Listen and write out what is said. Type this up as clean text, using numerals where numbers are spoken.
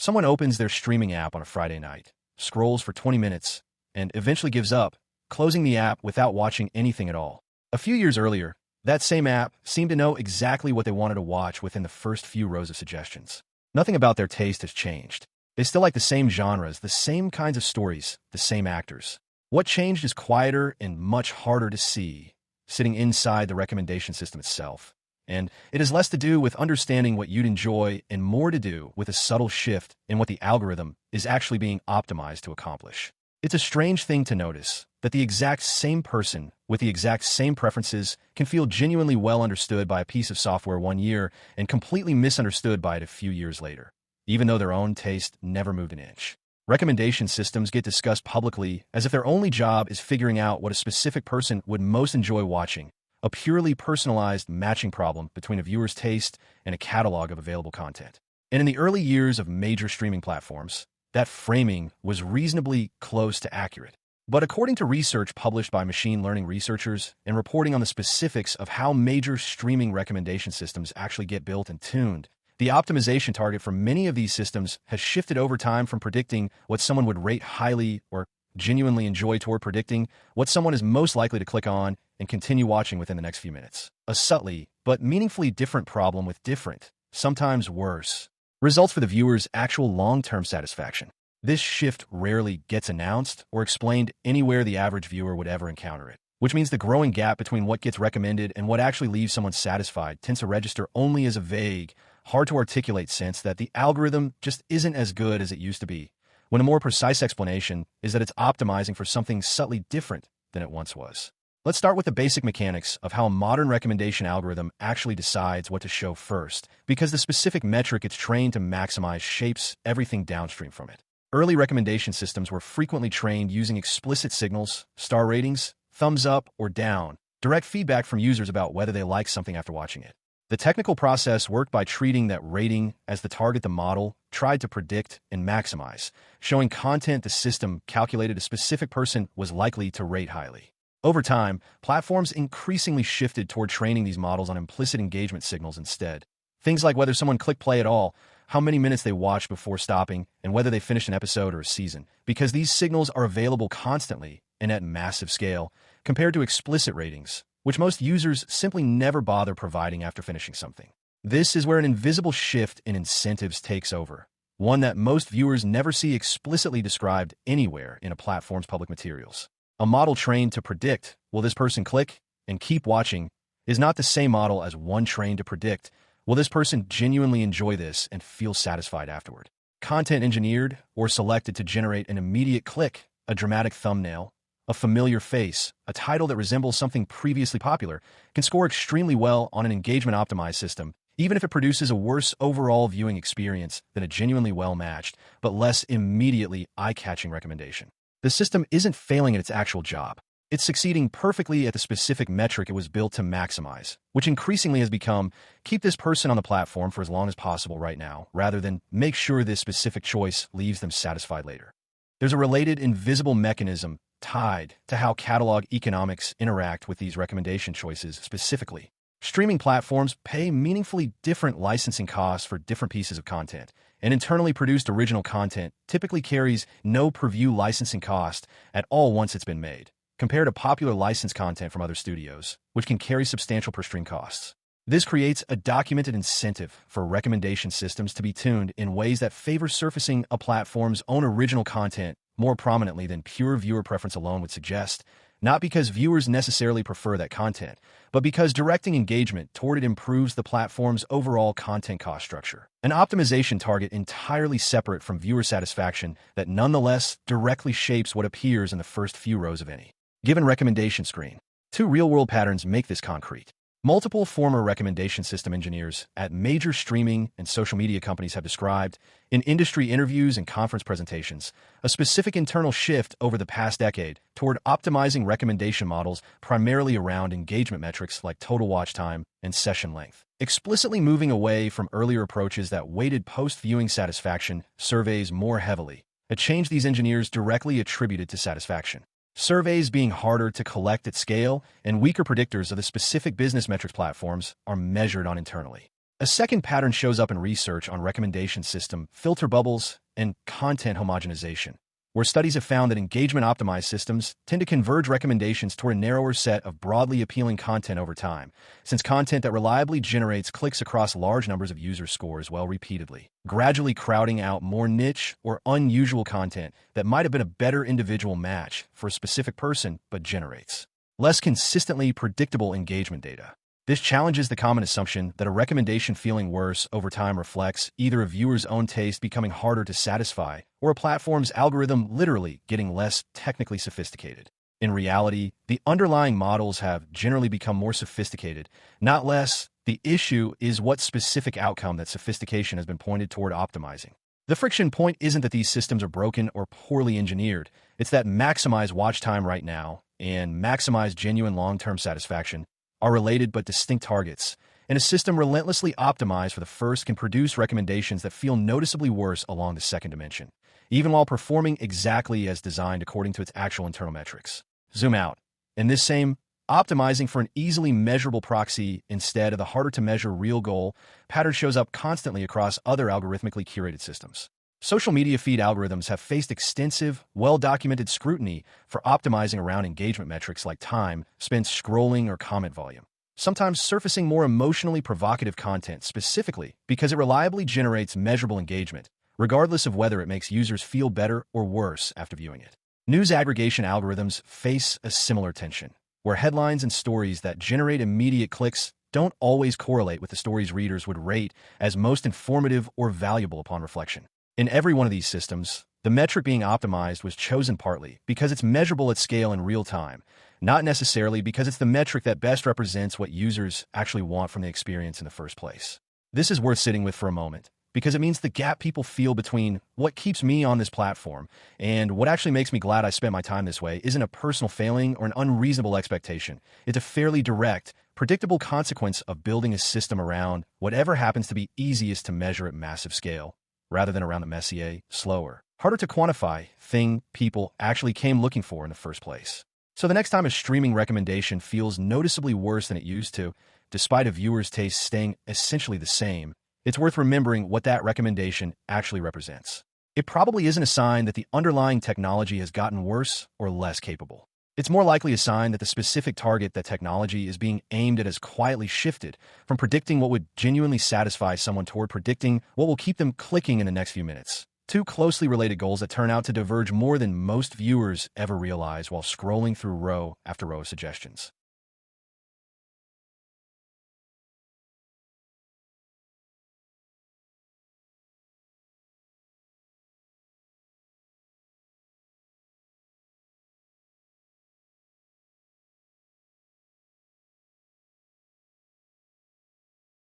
Someone opens their streaming app on a Friday night, scrolls for 20 minutes, and eventually gives up, closing the app without watching anything at all. A few years earlier, that same app seemed to know exactly what they wanted to watch within the first few rows of suggestions. Nothing about their taste has changed. They still like the same genres, the same kinds of stories, the same actors. What changed is quieter and much harder to see, sitting inside the recommendation system itself. And it has less to do with understanding what you'd enjoy and more to do with a subtle shift in what the algorithm is actually being optimized to accomplish. It's a strange thing to notice that the exact same person with the exact same preferences can feel genuinely well understood by a piece of software one year and completely misunderstood by it a few years later, even though their own taste never moved an inch. Recommendation systems get discussed publicly as if their only job is figuring out what a specific person would most enjoy watching, a purely personalized matching problem between a viewer's taste and a catalog of available content. And in the early years of major streaming platforms, that framing was reasonably close to accurate. But according to research published by machine learning researchers and reporting on the specifics of how major streaming recommendation systems actually get built and tuned, the optimization target for many of these systems has shifted over time from predicting what someone would rate highly or genuinely enjoy toward predicting what someone is most likely to click on and continue watching within the next few minutes. A subtly but meaningfully different problem with different, sometimes worse, results for the viewer's actual long-term satisfaction. This shift rarely gets announced or explained anywhere the average viewer would ever encounter it, which means the growing gap between what gets recommended and what actually leaves someone satisfied tends to register only as a vague, hard-to-articulate sense that the algorithm just isn't as good as it used to be, when a more precise explanation is that it's optimizing for something subtly different than it once was. Let's start with the basic mechanics of how a modern recommendation algorithm actually decides what to show first, because the specific metric it's trained to maximize shapes everything downstream from it. Early recommendation systems were frequently trained using explicit signals, star ratings, thumbs up or down, direct feedback from users about whether they like something after watching it. The technical process worked by treating that rating as the target the model tried to predict and maximize, showing content the system calculated a specific person was likely to rate highly. Over time, platforms increasingly shifted toward training these models on implicit engagement signals instead. Things like whether someone clicked play at all, how many minutes they watched before stopping, and whether they finished an episode or a season, because these signals are available constantly and at massive scale, compared to explicit ratings, which most users simply never bother providing after finishing something. This is where an invisible shift in incentives takes over, one that most viewers never see explicitly described anywhere in a platform's public materials. A model trained to predict, will this person click and keep watching, is not the same model as one trained to predict, will this person genuinely enjoy this and feel satisfied afterward. Content engineered or selected to generate an immediate click, a dramatic thumbnail, a familiar face, a title that resembles something previously popular, can score extremely well on an engagement-optimized system, even if it produces a worse overall viewing experience than a genuinely well-matched, but less immediately eye-catching recommendation. The system isn't failing at its actual job. It's succeeding perfectly at the specific metric it was built to maximize, which increasingly has become, keep this person on the platform for as long as possible right now, rather than make sure this specific choice leaves them satisfied later. There's a related invisible mechanism tied to how catalog economics interact with these recommendation choices specifically. Streaming platforms pay meaningfully different licensing costs for different pieces of content, and internally produced original content typically carries no per-view licensing cost at all once it's been made, compared to popular licensed content from other studios, which can carry substantial per-stream costs. This creates a documented incentive for recommendation systems to be tuned in ways that favor surfacing a platform's own original content more prominently than pure viewer preference alone would suggest, not because viewers necessarily prefer that content, but because directing engagement toward it improves the platform's overall content cost structure. An optimization target entirely separate from viewer satisfaction that nonetheless directly shapes what appears in the first few rows of any given recommendation screen. Two real-world patterns make this concrete. Multiple former recommendation system engineers at major streaming and social media companies have described, in industry interviews and conference presentations, a specific internal shift over the past decade toward optimizing recommendation models primarily around engagement metrics like total watch time and session length, explicitly moving away from earlier approaches that weighted post-viewing satisfaction surveys more heavily, a change these engineers directly attributed to satisfaction. Surveys being harder to collect at scale and weaker predictors of the specific business metrics platforms are measured on internally. A second pattern shows up in research on recommendation system filter bubbles and content homogenization, where studies have found that engagement-optimized systems tend to converge recommendations toward a narrower set of broadly appealing content over time, since content that reliably generates clicks across large numbers of user scores well repeatedly, gradually crowding out more niche or unusual content that might have been a better individual match for a specific person but generates less consistently predictable engagement data. This challenges the common assumption that a recommendation feeling worse over time reflects either a viewer's own taste becoming harder to satisfy or a platform's algorithm literally getting less technically sophisticated. In reality, the underlying models have generally become more sophisticated, not less. The issue is what specific outcome that sophistication has been pointed toward optimizing. The friction point isn't that these systems are broken or poorly engineered. It's that maximize watch time right now and maximize genuine long-term satisfaction are related but distinct targets, and a system relentlessly optimized for the first can produce recommendations that feel noticeably worse along the second dimension, even while performing exactly as designed according to its actual internal metrics. Zoom out. In this same optimizing for an easily measurable proxy instead of the harder-to-measure real goal pattern shows up constantly across other algorithmically curated systems. Social media feed algorithms have faced extensive, well-documented scrutiny for optimizing around engagement metrics like time spent scrolling or comment volume, sometimes surfacing more emotionally provocative content specifically because it reliably generates measurable engagement, regardless of whether it makes users feel better or worse after viewing it. News aggregation algorithms face a similar tension, where headlines and stories that generate immediate clicks don't always correlate with the stories readers would rate as most informative or valuable upon reflection. In every one of these systems, the metric being optimized was chosen partly because it's measurable at scale in real time, not necessarily because it's the metric that best represents what users actually want from the experience in the first place. This is worth sitting with for a moment, because it means the gap people feel between what keeps me on this platform and what actually makes me glad I spent my time this way isn't a personal failing or an unreasonable expectation. It's a fairly direct, predictable consequence of building a system around whatever happens to be easiest to measure at massive scale, rather than around the messier, slower, harder to quantify thing people actually came looking for in the first place. So the next time a streaming recommendation feels noticeably worse than it used to, despite a viewer's taste staying essentially the same, it's worth remembering what that recommendation actually represents. It probably isn't a sign that the underlying technology has gotten worse or less capable. It's more likely a sign that the specific target that technology is being aimed at has quietly shifted from predicting what would genuinely satisfy someone toward predicting what will keep them clicking in the next few minutes. Two closely related goals that turn out to diverge more than most viewers ever realize while scrolling through row after row of suggestions.